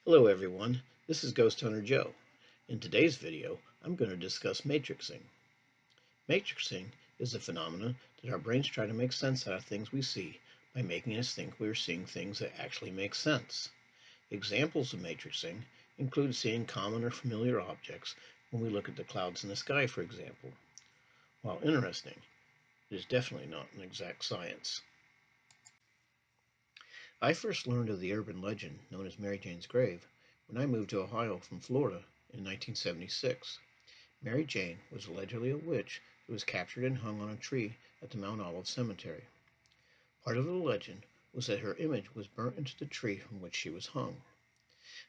Hello everyone, this is Ghost Hunter Joe. In today's video, I'm going to discuss matrixing. Matrixing is a phenomenon that our brains try to make sense out of things we see by making us think we're seeing things that actually make sense. Examples of matrixing include seeing common or familiar objects when we look at the clouds in the sky, for example. While interesting, it is definitely not an exact science. I first learned of the urban legend known as Mary Jane's Grave when I moved to Ohio from Florida in 1976. Mary Jane was allegedly a witch who was captured and hung on a tree at the Mount Olive Cemetery. Part of the legend was that her image was burnt into the tree from which she was hung.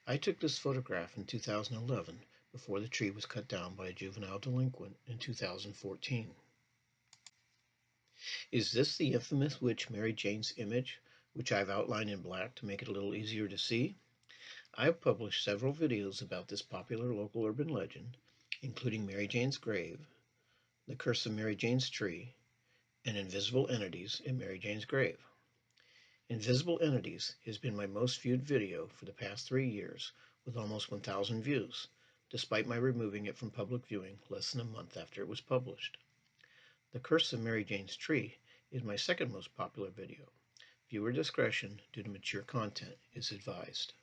I took this photograph in 2011 before the tree was cut down by a juvenile delinquent in 2014. Is this the infamous witch Mary Jane's image, which I've outlined in black to make it a little easier to see? I have published several videos about this popular local urban legend, including Mary Jane's Grave, The Curse of Mary Jane's Tree, and Invisible Entities in Mary Jane's Grave. Invisible Entities has been my most viewed video for the past 3 years with almost 1,000 views, despite my removing it from public viewing less than a month after it was published. The Curse of Mary Jane's Tree is my second most popular video. Viewer discretion due to mature content is advised.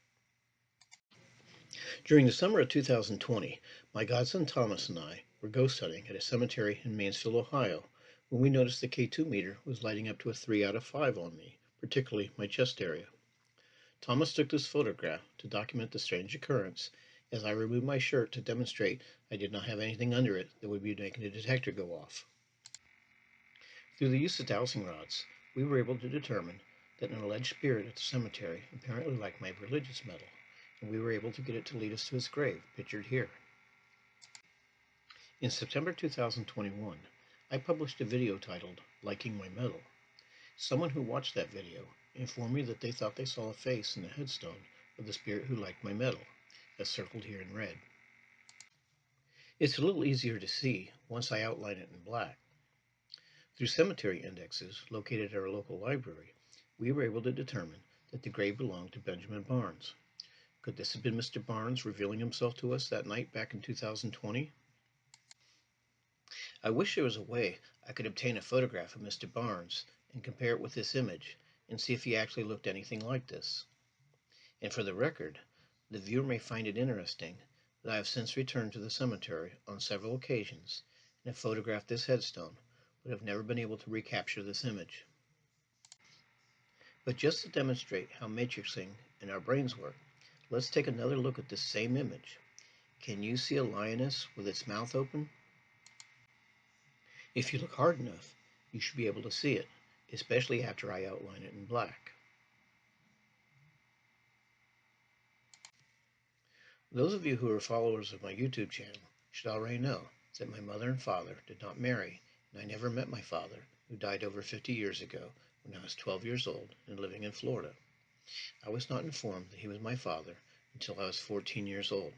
During the summer of 2020, my godson Thomas and I were ghost hunting at a cemetery in Mansfield, Ohio, when we noticed the K2 meter was lighting up to a 3 out of 5 on me, particularly my chest area. Thomas took this photograph to document the strange occurrence, as I removed my shirt to demonstrate I did not have anything under it that would be making the detector go off. Through the use of dowsing rods, we were able to determine that an alleged spirit at the cemetery apparently liked my religious metal, and we were able to get it to lead us to his grave, pictured here. In September 2021, I published a video titled Liking My Metal. Someone who watched that video informed me that they thought they saw a face in the headstone of the spirit who liked my metal, as circled here in red. It's a little easier to see once I outline it in black. Through cemetery indexes located at our local library, we were able to determine that the grave belonged to Benjamin Barnes. Could this have been Mr. Barnes revealing himself to us that night back in 2020? I wish there was a way I could obtain a photograph of Mr. Barnes and compare it with this image and see if he actually looked anything like this. And for the record, the viewer may find it interesting that I have since returned to the cemetery on several occasions and have photographed this headstone, but have never been able to recapture this image. But just to demonstrate how matrixing and our brains work, let's take another look at this same image. Can you see a lioness with its mouth open? If you look hard enough, you should be able to see it, especially after I outline it in black. Those of you who are followers of my YouTube channel should already know that my mother and father did not marry, and I never met my father, who died over 50 years ago when I was 12 years old and living in Florida. I was not informed that he was my father until I was 14 years old.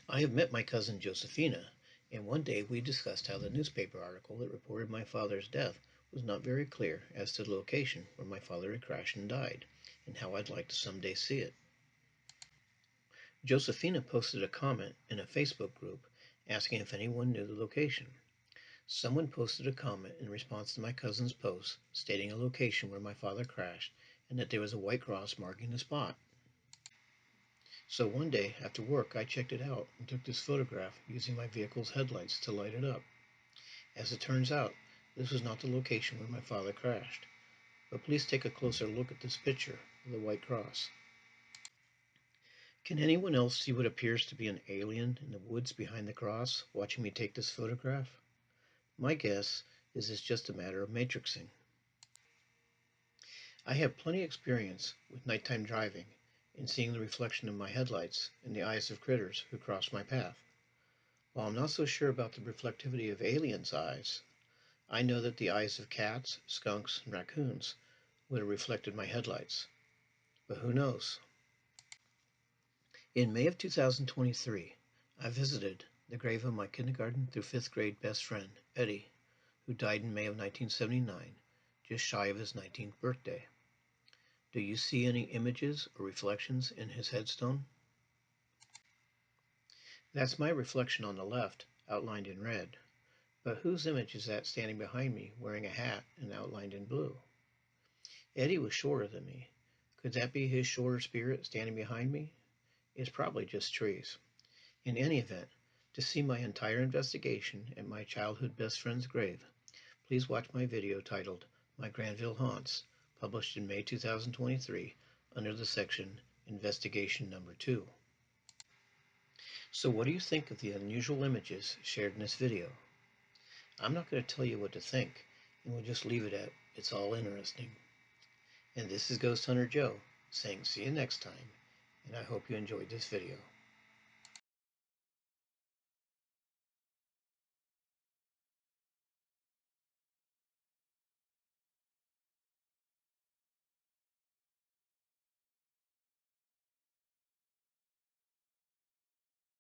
I have met my cousin Josephina, and one day we discussed how the newspaper article that reported my father's death was not very clear as to the location where my father had crashed and died, and how I'd like to someday see it. Josephina posted a comment in a Facebook group asking if anyone knew the location. Someone posted a comment in response to my cousin's post stating a location where my father crashed and that there was a white cross marking the spot. So one day after work I checked it out and took this photograph using my vehicle's headlights to light it up. As it turns out, this was not the location where my father crashed. But please take a closer look at this picture of the white cross. Can anyone else see what appears to be an alien in the woods behind the cross watching me take this photograph? My guess is it's just a matter of matrixing. I have plenty of experience with nighttime driving and seeing the reflection of my headlights in the eyes of critters who cross my path. While I'm not so sure about the reflectivity of aliens' eyes, I know that the eyes of cats, skunks, and raccoons would have reflected my headlights. But who knows? In May of 2023, I visited the grave of my kindergarten through 5th grade best friend, Eddie, who died in May of 1979, just shy of his 19th birthday. Do you see any images or reflections in his headstone? That's my reflection on the left, outlined in red. But whose image is that standing behind me wearing a hat and outlined in blue? Eddie was shorter than me. Could that be his shorter spirit standing behind me? It's probably just trees. In any event, to see my entire investigation at my childhood best friend's grave, please watch my video titled My Granville Haunts, published in May 2023 under the section Investigation Number 2. So what do you think of the unusual images shared in this video? I'm not going to tell you what to think, and we'll just leave it at it's all interesting. And this is Ghost Hunter Joe saying see you next time, and I hope you enjoyed this video.